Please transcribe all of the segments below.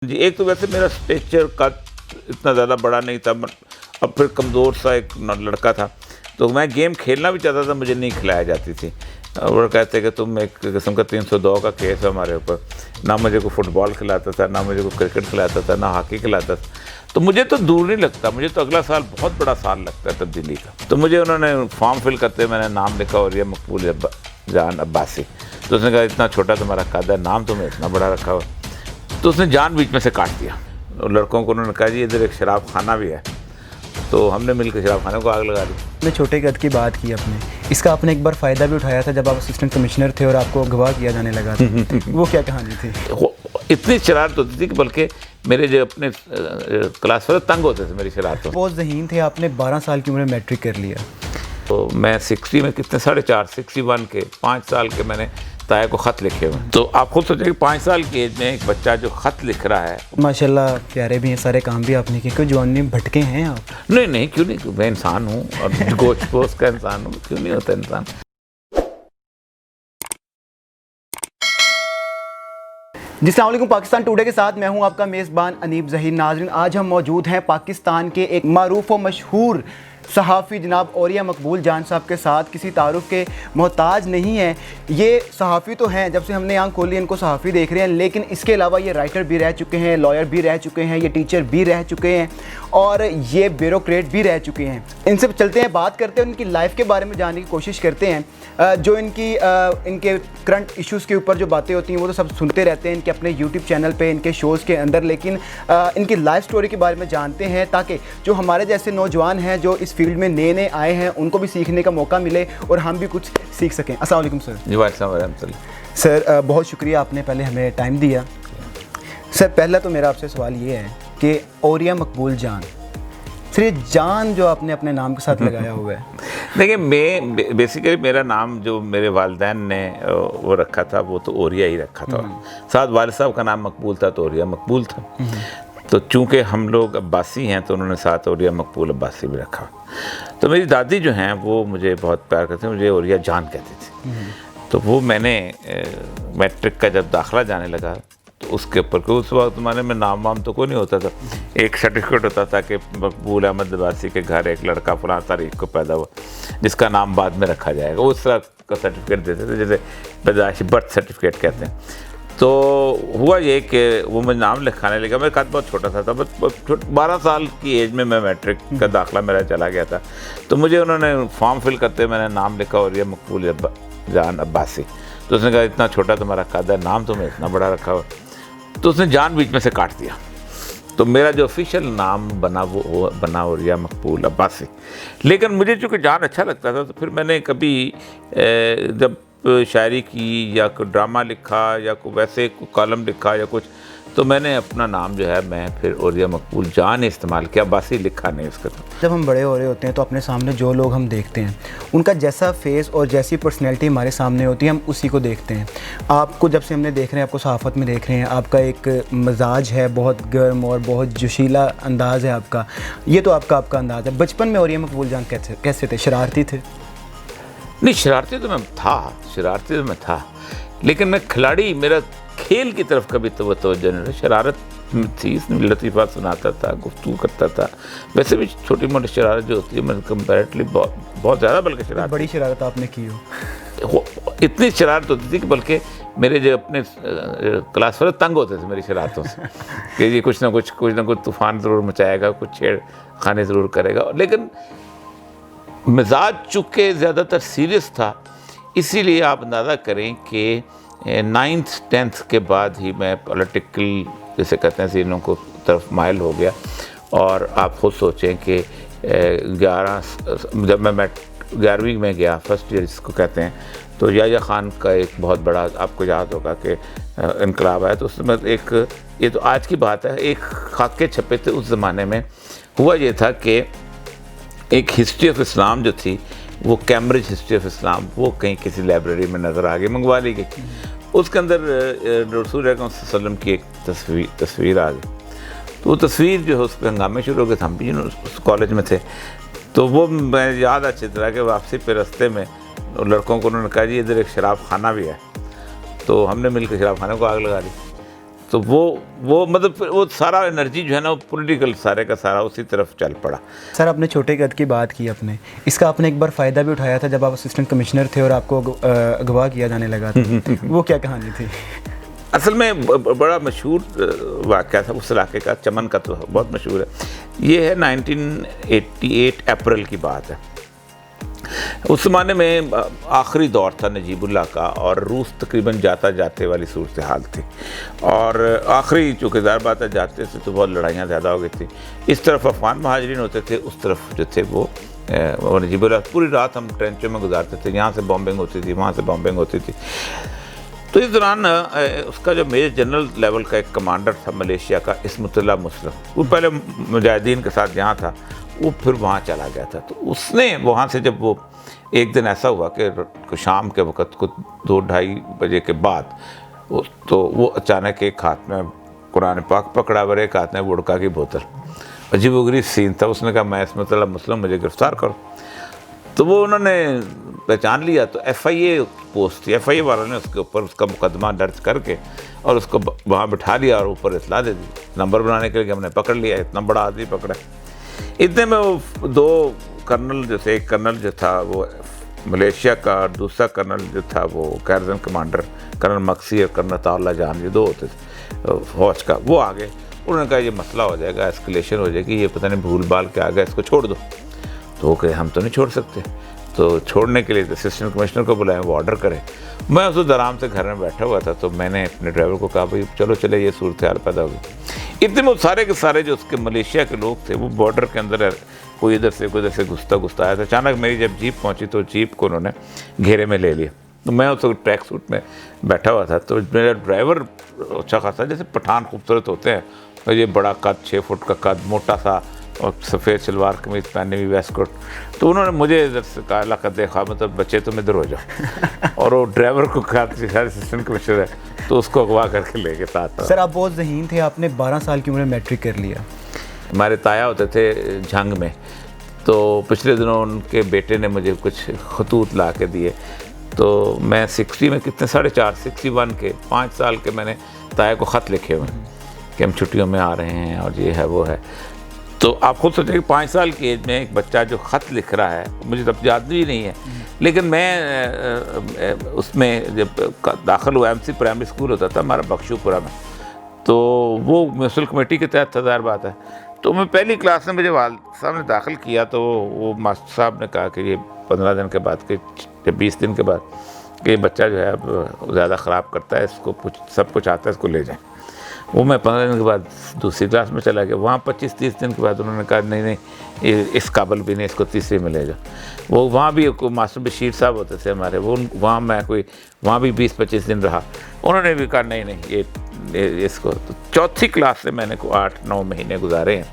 جی ایک تو ویسے میرا اسٹیچر کا اتنا زیادہ بڑا نہیں تھا، اب پھر کمزور سا ایک لڑکا تھا، تو میں گیم کھیلنا بھی چاہتا تھا، مجھے نہیں کھلایا جاتی تھی۔ وہ کہتے کہ تم ایک قسم کا 302 کا کیس ہے ہمارے اوپر، نہ مجھے کوئی فٹ بال کھلاتا تھا، نہ مجھے کوئی کرکٹ کھلاتا تھا، نہ ہاکی کھلاتا تھا۔ تو مجھے تو دور نہیں لگتا، مجھے تو اگلا سال بہت بڑا سال لگتا ہے تبدیلی کا۔ تو مجھے انہوں نے فارم فل کرتے میں نے نام لکھا اور یہ مقبول جان عباسی، تو اس نے کہا اتنا چھوٹا تمہارا قد ہے، نام تمہیں اتنا بڑا رکھا ہوا۔ تو اس نے جان بیچ میں سے کاٹ دیا، اور لڑکوں کو انہوں نے کہا جی ادھر ایک شراب خانہ بھی ہے، تو ہم نے مل کے شراب خانے کو آگ لگا دی۔ میں چھوٹے قد کی بات کی اپنے، اس کا آپ نے ایک بار فائدہ بھی اٹھایا تھا جب آپ اسسٹنٹ کمشنر تھے اور آپ کو اغوا کیا جانے لگا تھا، وہ کیا کہانی تھی؟ اتنی شرارت ہوتی تھی کہ بلکہ میرے جو اپنے کلاس والے تنگ ہوتے تھے میری شرارتوں۔ بہت ذہین تھے، آپ نے 12 سال کی عمر میں میٹرک کر لیا۔ تو میں 60 میں کتنے 4.5 61 کے 5 سال کے میں نے تایا کو خط لکھے ہوئے ہیں۔ تو آپ خود سوچیں کہ 5 سال کی ایج میں ایک بچہ جو خط لکھ رہا ہے۔ ماشاءاللہ پیارے بھی ہیں، سارے کام بھی آپ نے کیے، کیوں جوانی میں بھٹکے ہیں آپ؟ نہیں کیوں نہیں، میں انسان ہوں اور گوشت پوش کا انسان ہوں، کیوں نہیں ہوتا انسان۔ جی السلام علیکم، پاکستان ٹوڈے کے ساتھ میں ہوں آپ کا میزبان انیب ظہیر۔ ناظرین، آج ہم موجود ہیں پاکستان کے ایک معروف و مشہور صحافی جناب اوریہ مقبول جان صاحب کے ساتھ، کسی تعارف کے محتاج نہیں ہیں۔ یہ صحافی تو ہیں، جب سے ہم نے آنکھ کھولی ان کو صحافی دیکھ رہے ہیں، لیکن اس کے علاوہ یہ رائٹر بھی رہ چکے ہیں، لائر بھی رہ چکے ہیں، یہ ٹیچر بھی رہ چکے ہیں اور یہ بیوروکریٹ بھی رہ چکے ہیں۔ ان سے چلتے ہیں، بات کرتے ہیں، ان کی لائف کے بارے میں جاننے کی کوشش کرتے ہیں۔ جو ان کے کرنٹ ایشوز کے اوپر جو باتیں ہوتی ہیں وہ تو سب سنتے رہتے ہیں ان کے اپنے یوٹیوب چینل پہ، ان کے شوز کے اندر، لیکن ان کی لائف سٹوری کے بارے میں جانتے ہیں تاکہ جو ہمارے جیسے نوجوان ہیں جو اس فیلڈ میں نئے آئے ہیں ان کو بھی سیکھنے کا موقع ملے اور ہم بھی کچھ سیکھ سکیں۔ السلام علیکم سر۔ جی وعلیکم السلام ورحمۃ اللہ۔ سر بہت شکریہ، آپ نے پہلے ہمیں ٹائم دیا۔ سر پہلا تو میرا آپ سے سوال یہ ہے کہ اوریہ مقبول جان، سر یہ جان جو آپ نے اپنے نام کے ساتھ لگایا ہوا ہے؟ دیکھیں میں بیسیکلی میرا نام جو میرے والدین نے وہ رکھا تھا وہ تو اوریہ ہی رکھا تھا، ساتھ والد صاحب کا نام مقبول تھا تو اوریہ مقبول تھا۔ تو چونکہ ہم لوگ عباسی ہیں تو انہوں نے ساتھ اوریہ مقبول عباسی بھی رکھا۔ تو میری دادی جو ہیں وہ مجھے بہت پیار کرتے ہیں، مجھے اوریہ جان کہتی تھی۔ تو وہ میں نے میٹرک کا جب داخلہ جانے لگا تو اس کے اوپر کوئی اس وقت زمانے میں نام وام تو کوئی نہیں ہوتا تھا، ایک سرٹیفکیٹ ہوتا تھا کہ مقبول احمد عباسی کے گھر ایک لڑکا فلاں تاریخ کو پیدا ہوا جس کا نام بعد میں رکھا جائے گا، اس طرح کا سرٹیفکیٹ دیتے تھے جیسے پیدائشی برتھ سرٹیفکیٹ کہتے ہیں۔ تو ہوا یہ کہ وہ مجھے نام لکھانے لگا، میرا قد بہت چھوٹا تھا، بس 12 سال کی ایج میں میٹرک کا داخلہ میرا چلا گیا تھا۔ تو مجھے انہوں نے فارم فل کرتے میں نے نام لکھا اور یہ مقبول جان عباسی، تو اس نے کہا اتنا چھوٹا تمہارا قد ہے، نام تمہیں اتنا بڑا رکھا ہوا۔ تو اس نے جان بیچ میں سے کاٹ دیا، تو میرا جو آفیشیل نام بنا وہ بنا اوریہ مقبول عباسی۔ لیکن مجھے چونکہ جان اچھا لگتا تھا تو پھر میں نے کبھی جب شاعری کی یا کوئی ڈرامہ لکھا یا کوئی ویسے کوئی کالم لکھا یا کچھ، تو میں نے اپنا نام جو ہے میں پھر اوریہ مقبول جان استعمال کیا، عباسی لکھا نہیں اس کا۔ جب ہم بڑے ہو رہے ہوتے ہیں تو اپنے سامنے جو لوگ ہم دیکھتے ہیں ان کا جیسا فیس اور جیسی پرسنالٹی ہمارے سامنے ہوتی ہے ہم اسی کو دیکھتے ہیں۔ آپ کو جب سے ہم نے دیکھ رہے ہیں، آپ کو صحافت میں دیکھ رہے ہیں، آپ کا ایک مزاج ہے بہت گرم اور بہت جوشیلا انداز ہے آپ کا، یہ تو آپ کا انداز ہے۔ بچپن میں اوریہ مقبول جان کیسے تھے؟ شرارتی تھے؟ نہیں شرارتی تو میں تھا، لیکن میں کھلاڑی، میرا کھیل کی طرف کبھی توجہ نہیں رہا، شرارت تھی، اس میں لطیفات سناتا تھا، گفتگو کرتا تھا، ویسے بھی چھوٹی موٹی شرارت جو ہوتی ہے میں کمپیریٹلی بہت زیادہ بلکہ شرارت، بڑی شرارت آپ نے کی ہو؟ اتنی شرارت ہوتی تھی کہ بلکہ میرے جو اپنے کلاس والے تنگ ہوتے تھے میری شرارتوں سے کہ یہ کچھ نہ کچھ طوفان ضرور مچائے گا، کچھ چھیڑ خانی ضرور کرے گا۔ لیکن مزاج چونکہ زیادہ تر سیریس تھا، اسی لیے آپ اندازہ کریں کہ 9th 10th کے بعد ہی میں پولیٹیکل جیسے کہتے ہیں سینوں کو طرف مائل ہو گیا۔ اور آپ خود سوچیں کہ جب میں 11ویں میں گیا، فرسٹ ایئر جس کو کہتے ہیں، تو یحییٰ خان کا ایک بہت بڑا، آپ کو یاد ہوگا کہ انقلاب آیا، تو اس میں ایک، یہ تو آج کی بات ہے، ایک خاکے چھپے تھے اس زمانے میں۔ ہوا یہ تھا کہ ایک ہسٹری آف اسلام جو تھی، وہ کیمبرج ہسٹری آف اسلام، وہ کہیں کسی لائبریری میں نظر آ گئی، منگوا لی گئی۔ اس کے اندر رسول اکرم صلی اللہ علیہ وسلم کی ایک تصویر آ گئی، تو وہ تصویر جو ہے اس پہ ہنگامے شروع ہو گئے تھے، ہم بھی اس کالج میں تھے۔ تو وہ میں یاد اچھی طرح کہ واپسی پہ رستے میں لڑکوں کو انہوں نے کہا جی ادھر ایک شراب خانہ بھی ہے، تو ہم نے مل کے شراب خانے کو آگ لگا دی۔ تو وہ مطلب وہ سارا انرجی جو ہے نا وہ پولیٹیکل سارے کا سارا اسی طرف چل پڑا. سر آپ نے چھوٹے قد کی بات کی اپنے, اس کا آپ نے ایک بار فائدہ بھی اٹھایا تھا جب آپ اسسٹنٹ کمشنر تھے اور آپ کو اغوا کیا جانے لگا تھا, وہ کیا کہانی تھی؟ اصل میں بڑا مشہور واقعہ تھا اس علاقے کا, چمن کا تو بہت مشہور ہے. یہ ہے 1988 اپریل کی بات ہے. اس زمانے میں آخری دور تھا نجیب اللہ کا, اور روس تقریباً جاتا جاتے والی صورتحال تھی, اور آخری چونکہ ظاہر بات ہے جاتے سے تو بہت لڑائیاں زیادہ ہو گئی تھی. اس طرف افغان مہاجرین ہوتے تھے, اس طرف جو تھے وہ نجیب اللہ. پوری رات ہم ٹرینچوں میں گزارتے تھے, یہاں سے بامبنگ ہوتی تھی, وہاں سے بامبنگ ہوتی تھی. تو اس دوران اس کا جو میجر جنرل لیول کا ایک کمانڈر تھا ملیشیا کا, اسمت اللہ مسلم, وہ پہلے مجاہدین کے ساتھ یہاں تھا, وہ پھر وہاں چلا گیا تھا. تو اس نے وہاں سے جب وہ ایک دن ایسا ہوا کہ شام کے وقت کو 2-2:30 بجے کے بعد تو وہ اچانک ایک ہاتھ میں قرآن پاک پکڑا اور ایک ہاتھ میں وڈکا کی بوتل. عجیب و غریب سین تھا. اس نے کہا میں اسمت اللہ مسلم, مجھے گرفتار کرو. تو وہ انہوں نے پہچان لیا. تو FIA پوسٹ تھی, FIA والوں نے اس کے اوپر اس کا مقدمہ درج کر کے اور اس کو وہاں بٹھا لیا اور اوپر اطلاع دے دی نمبر بنانے کے لیے کہ ہم نے پکڑ لیا, اتنا بڑا آدمی پکڑا. اتنے میں وہ 2 کرنل جو تھے, ایک کرنل جو تھا وہ ملیشیا کا, اور دوسرا کرنل جو تھا وہ گارزن کمانڈر کرنل مکسی اور کرنل عطاء اللہ جان, یہ 2 ہوتے تھے فوج کا, وہ آگے. انہوں نے کہا یہ مسئلہ ہو جائے گا, اسکلیشن ہو جائے گی, یہ پتہ نہیں بھول بھال کے آ گیا, اس کو چھوڑ دو. تو وہ کہے ہم تو نہیں چھوڑ سکتے. تو چھوڑنے کے لیے اسسٹنٹ کمشنر کو بلائیں, وہ آرڈر کرے. میں اس وقت آرام سے گھر میں بیٹھا ہوا تھا, تو میں نے اپنے ڈرائیور کو کہا بھائی چلو چلے, یہ صورتحال پیدا ہوگی. اتنے میں سارے کے سارے جو اس کے ملیشیا کے لوگ تھے وہ بارڈر کے اندر کوئی ادھر سے گھستا آیا تھا. اچانک میری جب جیپ پہنچی تو جیپ کو انہوں نے گھیرے میں لے لیا. تو میں اس وقت ٹریک سوٹ میں بیٹھا ہوا تھا. تو میرا ڈرائیور اچھا خاصا, جیسے پٹھان خوبصورت ہوتے ہیں, اور یہ بڑا قد, 6 فٹ کا قد, موٹا سا, اور سفید شلوار قمیض پہنے ہوئی, ویسٹ کوٹ. تو انہوں نے مجھے ادھر سے کہا اللہ کا دیکھا, مطلب بچے تم ادھر ہو جاؤ. اور وہ ڈرائیور کو کہا اسسٹنٹ کمشنر ہے, تو اس کو اغوا کر کے لے کے ساتھ. سر آپ بہت ذہین تھے, آپ نے 12 سال کی عمر میں میٹرک کر لیا. ہمارے تایا ہوتے تھے جھنگ میں, تو پچھلے دنوں ان کے بیٹے نے مجھے کچھ خطوط لا کے دیے. تو میں 60 میں کتنے 4.5 61 کے 5 سال کے میں نے تایا کو خط لکھے ہوئے کہ ہم چھٹیوں میں آ رہے ہیں, اور یہ ہے وہ ہے. تو آپ خود سوچیں کہ 5 سال کی ایج میں ایک بچہ جو خط لکھ رہا ہے, مجھے تب یاد بھی نہیں ہے, لیکن میں اس میں جب داخل ہوا, MC پرائمری اسکول ہوتا تھا ہمارا بخشو پورہ میں, تو وہ میونسپل کمیٹی کے تحت تھا ظاہر بات ہے. تو میں پہلی کلاس میں مجھے والد صاحب نے داخل کیا, تو وہ ماسٹر صاحب نے کہا کہ یہ 15 دن کے بعد کہ 20 دن کے بعد کہ یہ بچہ جو ہے اب زیادہ خراب کرتا ہے, اس کو سب کچھ آتا ہے, اس کو لے جائیں. وہ میں 15 دن کے بعد دوسری کلاس میں چلا گیا. وہاں 25-30 دن کے بعد انہوں نے کہا نہیں یہ اس قابل بھی نہیں, اس کو تیسری میں لے جاؤ. وہ وہاں بھی ماسٹر بشیر صاحب ہوتے تھے ہمارے, وہ وہاں میں وہاں بھی 20-25 دن رہا. انہوں نے بھی کہا نہیں یہ اس کو. تو چوتھی کلاس سے میں نے 8-9 مہینے گزارے ہیں,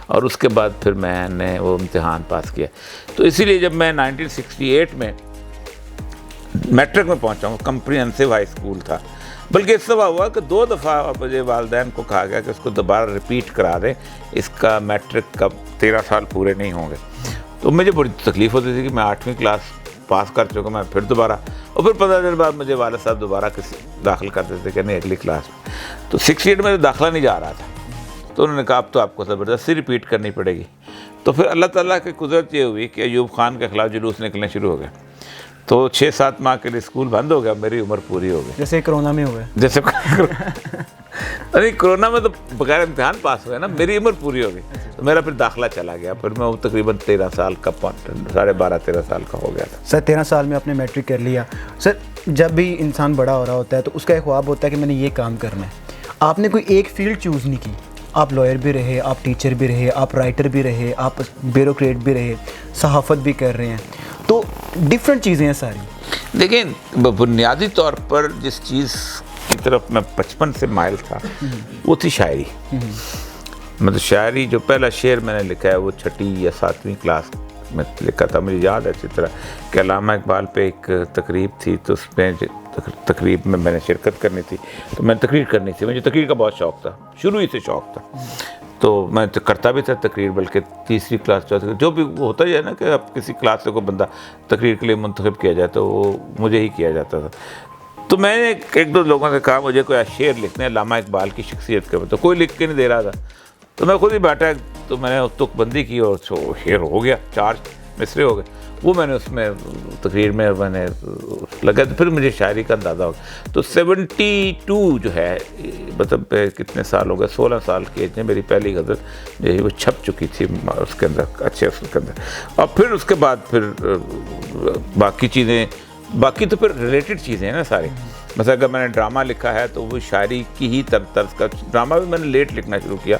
اور اس کے بعد پھر میں نے وہ امتحان پاس کیا. تو اسی لیے جب میں 1968 میں میٹرک میں پہنچا ہوں, کمپریہنسو ہائی اسکول تھا, بلکہ اس طرح ہوا کہ 2 دفعہ مجھے والدین کو کہا گیا کہ اس کو دوبارہ ریپیٹ کرا دیں, اس کا میٹرک کا 13 سال پورے نہیں ہوں گے. تو مجھے بڑی تکلیف ہوتی تھی کہ میں 8ویں کلاس پاس کر چکا, میں پھر دوبارہ, اور پھر 15 دن بعد مجھے والد صاحب دوبارہ داخل کرتے تھے کہ نہیں اگلی کلاس میں. تو 68 میں داخلہ نہیں جا رہا تھا, تو انہوں نے کہا اب تو آپ کو زبردستی ریپیٹ کرنی پڑے گی. تو پھر اللہ تعالیٰ کی قدرت یہ ہوئی کہ ایوب خان کے خلاف جلوس نکلنے شروع ہو گئے. تو 6-7 ماہ کے لیے اسکول بند ہو گیا, میری عمر پوری ہو گئی. جیسے کرونا میں ہوئے, جیسے ارے کرونا میں تو بغیر امتحان پاس ہوئے نا, میری عمر پوری ہو گئی. تو میرا پھر داخلہ چلا گیا, پھر میں تقریباً 13 سال کا 12.5-13 سال کا ہو گیا تھا. سر 13 سال میں آپ نے میٹرک کر لیا. سر جب بھی انسان بڑا ہو رہا ہوتا ہے تو اس کا ایک خواب ہوتا ہے کہ میں نے یہ کام کرنا ہے. آپ نے کوئی ایک فیلڈ چوز نہیں کی, آپ لائر بھی رہے, آپ ٹیچر بھی رہے, آپ رائٹر بھی رہے, آپ بیوروکریٹ بھی رہے, صحافت بھی کر رہے ہیں, تو ڈفرینٹ چیزیں ہیں ساری. دیکھیں بنیادی طور پر جس چیز کی طرف میں بچپن سے مائل تھا وہ تھی شاعری. مطلب شاعری, جو پہلا شعر میں نے لکھا ہے وہ 6 یا 7ویں کلاس میں لکھا تھا. مجھے یاد ہے اچھی طرح کہ علامہ اقبال پہ ایک تقریب تھی, تو اس میں تقریب میں نے شرکت کرنی تھی, تو میں تقریر کرنی تھی. مجھے تقریر کا بہت شوق تھا, شروع ہی سے شوق تھا, تو میں کرتا بھی تھا تقریر. بلکہ 3ری کلاس 4تھی جو بھی ہوتا ہی ہے نا کہ اب کسی کلاس سے کوئی بندہ تقریر کے لیے منتخب کیا جائے تو وہ مجھے ہی کیا جاتا تھا. تو میں نے ایک دو لوگوں سے کہا مجھے کوئی شعر لکھنے علامہ اقبال کی شخصیت کے اوپر، تو کوئی لکھ کے نہیں دے رہا تھا، تو میں خود ہی بیٹھا، تو میں نے تک بندی کی اور شعر ہو گیا، 4 مصرے ہو گئے، وہ میں نے اس میں تقریر میں میں نے لگا، تو پھر مجھے شاعری کا اندازہ ہو گیا۔ تو 72 جو ہے، مطلب کتنے سال ہو گئے، 16 سال کی ایج میں میری پہلی غزل جو ہے وہ چھپ چکی تھی اس کے اندر، اچھے اس کے اندر۔ اور پھر اس کے بعد پھر باقی چیزیں، باقی تو پھر ریلیٹڈ چیزیں ہیں نا ساری۔ مثلا اگر میں نے ڈرامہ لکھا ہے تو وہ شاعری کی ہی طرز کا ڈرامہ بھی میں نے لیٹ لکھنا شروع کیا۔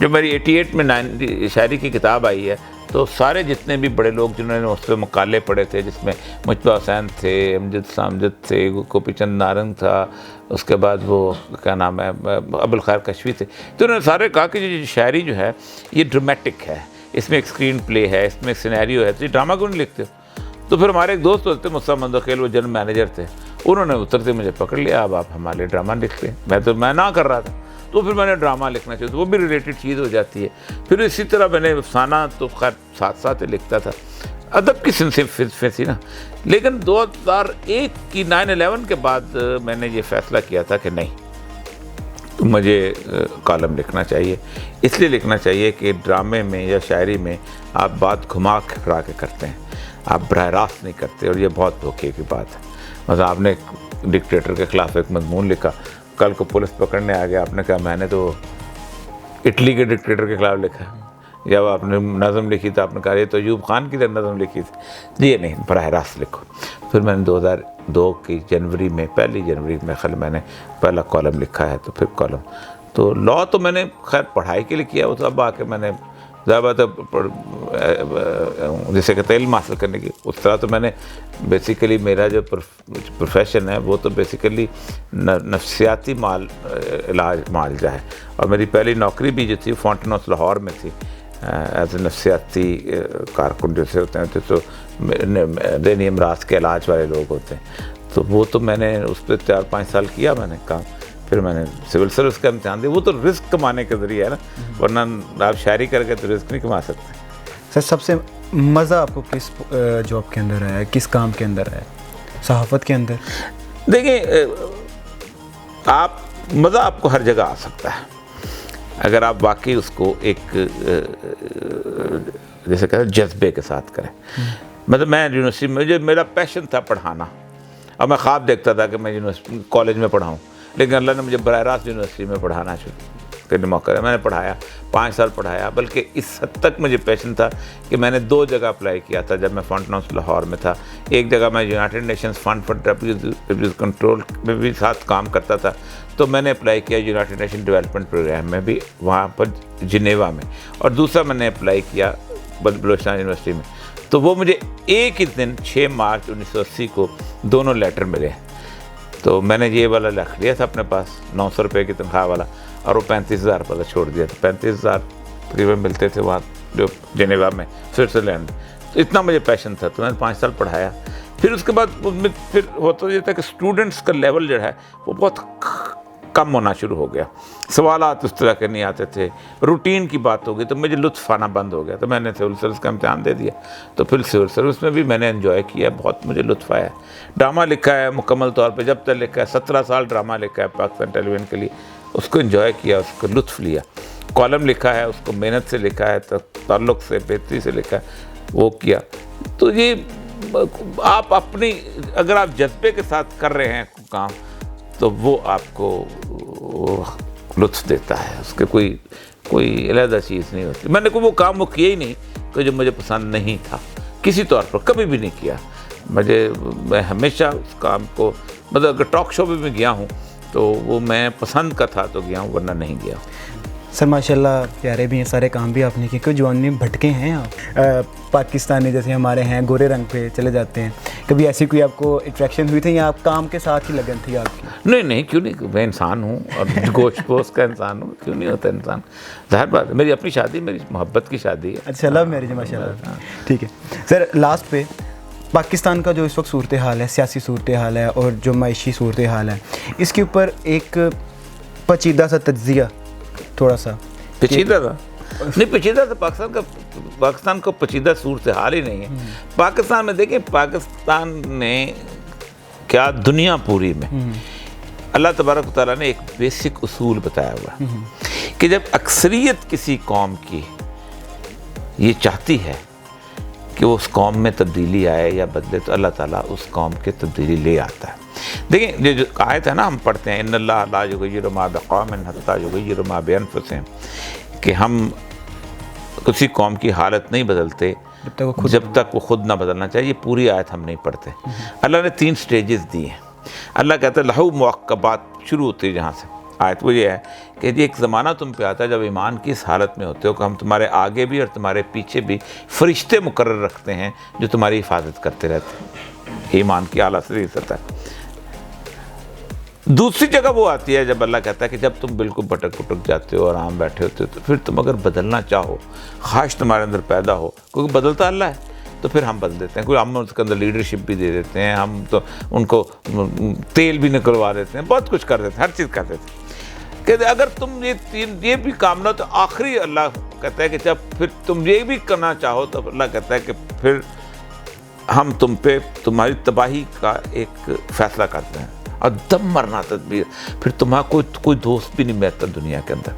جب میری 88 میں شاعری کی کتاب آئی ہے تو سارے جتنے بھی بڑے لوگ جنہوں نے اس پہ مقالے پڑھے تھے، جس میں مجتبیٰ حسین تھے، امجد سامجد تھے، گوپی چند نارنگ تھا، اس کے بعد وہ کیا نام ہے ابوالخیر کشفی تھے، تو انہوں نے سارے کہا کہ یہ شاعری جو ہے یہ ڈرامیٹک ہے، اس میں ایک اسکرین پلے ہے، اس میں ایک سینیریو ہے، تو یہ ڈرامہ کیوں نہیں لکھتے ہو؟ تو پھر ہمارے ایک دوست ہوتے مصطفیٰ منتخیل، وہ جنرل مینیجر تھے، انہوں نے اترتے مجھے پکڑ لیا، اب آپ ہمارے لیے ڈرامہ لکھتے ہیں۔ میں نہ کر رہا تھا، تو پھر میں نے ڈرامہ لکھنا چاہیے، تو وہ بھی ریلیٹڈ چیز ہو جاتی ہے۔ پھر اسی طرح میں نے افسانہ تو خیر ساتھ ساتھ لکھتا تھا، ادب کی سلسلے تھی نا۔ لیکن 2001 کی 9/11 کے بعد میں نے یہ فیصلہ کیا تھا کہ نہیں، مجھے کالم لکھنا چاہیے۔ اس لیے لکھنا چاہیے کہ ڈرامے میں یا شاعری میں آپ بات گھما پھرا کے کرتے ہیں، آپ براہ راست نہیں کرتے، اور یہ بہت دھوکے کی بات ہے۔ مثلا آپ نے ڈکٹیٹر کے خلاف ایک مضمون لکھا، کل کو پولیس پکڑنے آ گیا، آپ نے کہا میں نے تو اٹلی کے ڈکٹیٹر کے خلاف لکھا ہے۔ جب آپ نے نظم لکھی تو آپ نے کہا یہ تو ایوب خان کی نظم لکھی تھی، یہ نہیں، براہ راست لکھو۔ پھر میں نے 2002 کی جنوری میں، 1 جنوری میں خل میں نے پہلا کالم لکھا ہے، تو پھر کالم تو لاء تو میں نے خیر پڑھائی کے لیے کیا، وہ تو اب آ کے میں نے ظاہر جیسے کہ علم حاصل کرنے کی، اس طرح تو میں نے بیسیکلی میرا جو پروفیشن ہے وہ تو بیسیکلی نفسیاتی علاج معالجہ ہے، اور میری پہلی نوکری بھی جو تھی فاؤنٹین آف لاہور میں تھی، ایز اے نفسیاتی کارکن جیسے ہوتے ہیں، تو ذہنی امراض کے علاج والے لوگ ہوتے ہیں، تو وہ تو میں نے اس پہ 4-5 سال کیا میں نے کام۔ پھر میں نے سول سروس کا امتحان دیا، وہ تو رزق کمانے کے ذریعہ ہے نا، ورنہ آپ شاعری کر کے تو رزق نہیں کما سکتے۔ سر سب سے مزہ آپ کو کس جاب کے اندر آیا ہے، کس کام کے اندر آیا ہے؟ صحافت کے اندر؟ دیکھیں، مزہ آپ کو ہر جگہ آ سکتا ہے اگر آپ واقعی اس کو ایک جیسے کہتے ہیں جذبے کے ساتھ کریں۔ مطلب میں یونیورسٹی میں جو میرا پیشن تھا پڑھانا، اور میں خواب دیکھتا تھا کہ میں یونیورسٹی کالج میں پڑھاؤں، لیکن اللہ نے مجھے براہ راست یونیورسٹی میں پڑھانا کرنے موقع دیا۔ میں نے پڑھایا، 5 سال پڑھایا، بلکہ اس حد تک مجھے پیشن تھا کہ میں نے 2 جگہ اپلائی کیا تھا جب میں فاؤنٹین آف لاہور میں تھا۔ ایک جگہ میں United nations fund for abuse control میں بھی ساتھ کام کرتا تھا، تو میں نے اپلائی کیا یونائٹڈ نیشن ڈیولپمنٹ پروگرام میں بھی، وہاں پر جنیوا میں، اور دوسرا میں نے اپلائی کیا بلوچستان یونیورسٹی میں۔ تو وہ مجھے ایک ہی دن 6 مارچ 1980 کو دونوں لیٹر ملے، تو میں نے یہ والا لکھ لیا تھا اپنے پاس 900 روپے کی تنخواہ والا، اور وہ 35,000 روپے چھوڑ دیا تھا۔ 35,000 تقریباً ملتے تھے وہاں جو جنیوا میں، سوئٹزرلینڈ۔ تو اتنا مجھے پیشن تھا، تو میں نے 5 سال پڑھایا۔ پھر اس کے بعد پھر ہوتا یہ تھا کہ اسٹوڈنٹس کا لیول جو ہے وہ بہت کم ہونا شروع ہو گیا، سوالات اس طرح کے نہیں آتے تھے، روٹین کی بات ہو گئی، تو مجھے لطف آنا بند ہو گیا، تو میں نے سول سروس کا امتحان دے دیا۔ تو پھر سول سروس میں بھی میں نے انجوائے کیا، بہت مجھے لطف آیا۔ ڈرامہ لکھا ہے مکمل طور پہ، جب تک لکھا ہے 17 سال ڈرامہ لکھا ہے پاکستان ٹیلی ویژن کے لیے، اس کو انجوائے کیا، اس کو لطف لیا۔ کالم لکھا ہے، اس کو محنت سے لکھا ہے، تعلق سے، بہتری سے لکھا ہے، وہ کیا۔ تو یہ آپ اپنی اگر آپ جذبے کے ساتھ کر رہے ہیں کام، تو وہ آپ کو لطف دیتا ہے، اس کے کوئی علیحدہ چیز نہیں ہوتی۔ میں نے کوئی وہ کام وہ کیا ہی نہیں کہ جو مجھے پسند نہیں تھا، کسی طور پر کبھی بھی نہیں کیا۔ میں ہمیشہ اس کام کو، مطلب اگر ٹاک شو میں گیا ہوں تو وہ میں پسند کا تھا تو گیا ہوں، ورنہ نہیں گیا ہوں۔ سر ماشاءاللہ پیارے بھی ہیں، سارے کام بھی آپ نے کیے، کیوں جوان میں بھٹکے ہیں آپ؟ پاکستانی جیسے ہمارے ہیں گورے رنگ پہ چلے جاتے ہیں، کبھی ایسی کوئی آپ کو اٹریکشن ہوئی تھی یا آپ کام کے ساتھ ہی لگن تھی آپ کی؟ نہیں، کیوں نہیں، میں انسان ہوں اور گوشت پوست کا انسان ہوں، کیوں نہیں ہوتا انسان؟ ظاہر بات ہے، میری اپنی شادی، میری محبت کی شادی ہے۔ اچھا، لو میرج ہے ماشاء اللہ۔ ٹھیک ہے سر، لاسٹ پہ پاکستان کا جو اس وقت صورتحال ہے، سیاسی صورتحال ہے اور جو معاشی صورتحال ہے، اس کے اوپر ایک پیچیدہ سا تجزیہ تھوڑا سا پیچیدہ تھا نہیں، پیچیدہ تھا پاکستان کو پیچیدہ صورتحال ہی نہیں ہے۔ پاکستان میں دیکھیں، پاکستان نے کیا دنیا پوری میں اللہ تبارک و تعالیٰ نے ایک بیسک اصول بتایا ہوا ہے کہ جب اکثریت کسی قوم کی یہ چاہتی ہے کہ وہ اس قوم میں تبدیلی آئے یا بدلے تو اللہ تعالیٰ اس قوم کے تبدیلی لے آتا ہے. دیکھیں یہ جو آیت ہے نا ہم پڑھتے ہیں ان اللہ لا یغیر ما بقوم حتی یغیروا ما بانفسہم کہ ہم کسی قوم کی حالت نہیں بدلتے جب تک وہ خود نہ بدلنا چاہیے. یہ پوری آیت ہم نہیں پڑھتے. اللہ نے 3 سٹیجز دی ہیں. اللہ کہتا ہے لہو معقبات شروع ہوتی ہے جہاں سے آیت وہ یہ ہے کہ یہ ایک زمانہ تم پہ آتا ہے جب ایمان کی اس حالت میں ہوتے ہو کہ ہم تمہارے آگے بھی اور تمہارے پیچھے بھی فرشتے مقرر رکھتے ہیں جو تمہاری حفاظت کرتے رہتے ہیں. ایمان کی اعلیٰ سے سطح. دوسری جگہ وہ آتی ہے جب اللہ کہتا ہے کہ جب تم بالکل بھٹک پٹک جاتے ہو اور آرام بیٹھے ہوتے ہو تو پھر تم اگر بدلنا چاہو خواہش تمہارے اندر پیدا ہو کیونکہ بدلتا اللہ ہے تو پھر ہم بدل دیتے ہیں. کوئی ہم اس کے اندر لیڈرشپ بھی دے دیتے ہیں, ہم تو ان کو تیل بھی نکلوا دیتے ہیں, بہت کچھ کر دیتے ہیں, ہر چیز کر دیتے ہیں کہ اگر تم یہ بھی کام نہ تو آخری اللہ کہتا ہے کہ جب پھر تم یہ بھی کرنا چاہو تو اللہ کہتا ہے کہ پھر ہم تم پہ تمہاری تباہی کا ایک فیصلہ کرتے ہیں اور دم مرنا تدبیر, پھر تمہارا کوئی دوست بھی نہیں بیٹھتا دنیا کے اندر.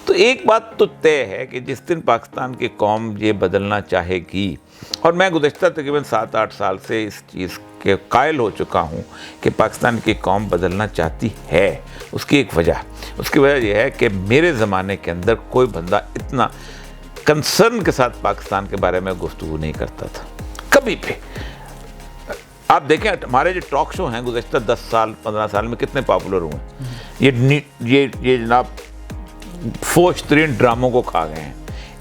تو ایک بات تو طے ہے کہ جس دن پاکستان کی قوم یہ بدلنا چاہے گی, اور میں گزشتہ تقریباً 7-8 سال سے اس چیز کے قائل ہو چکا ہوں کہ پاکستان کی قوم بدلنا چاہتی ہے. اس کی ایک اس کی وجہ یہ ہے کہ میرے زمانے کے اندر کوئی بندہ اتنا کنسرن کے ساتھ پاکستان کے بارے میں گفتگو نہیں کرتا تھا کبھی بھی. آپ دیکھیں ہمارے جو ٹاک شو ہیں گزشتہ 10 سال 15 سال میں کتنے پاپولر ہوئے ہیں. یہ جناب فوج ترین ڈراموں کو کھا گئے ہیں,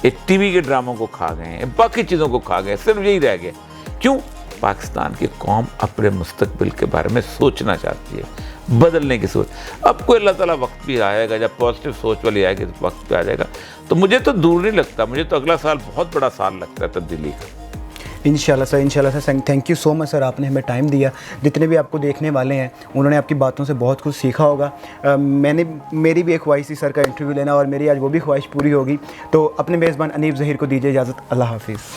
یہ ٹی وی کے ڈراموں کو کھا گئے ہیں, باقی چیزوں کو کھا گئے, صرف یہی رہ گئے. کیوں؟ پاکستان کی قوم اپنے مستقبل کے بارے میں سوچنا چاہتی ہے, بدلنے کی سوچ. اب کوئی اللہ تعالیٰ وقت بھی آئے گا جب پازیٹیو سوچ والی آئے گی تو وقت پہ آ جائے گا. تو مجھے تو دور نہیں لگتا, مجھے تو اگلا سال بہت بڑا سال لگتا ہے تبدیلی کا. انشاءاللہ سر تھینک یو سو مچ سر, آپ نے ہمیں ٹائم دیا. جتنے بھی آپ کو دیکھنے والے ہیں انہوں نے آپ کی باتوں سے بہت کچھ سیکھا ہوگا. میری بھی ایک خواہش تھی سر کا انٹرویو لینا اور میری آج وہ بھی خواہش پوری ہوگی. تو اپنے میزبان انیب ظہیر کو دیجیے اجازت. اللہ حافظ.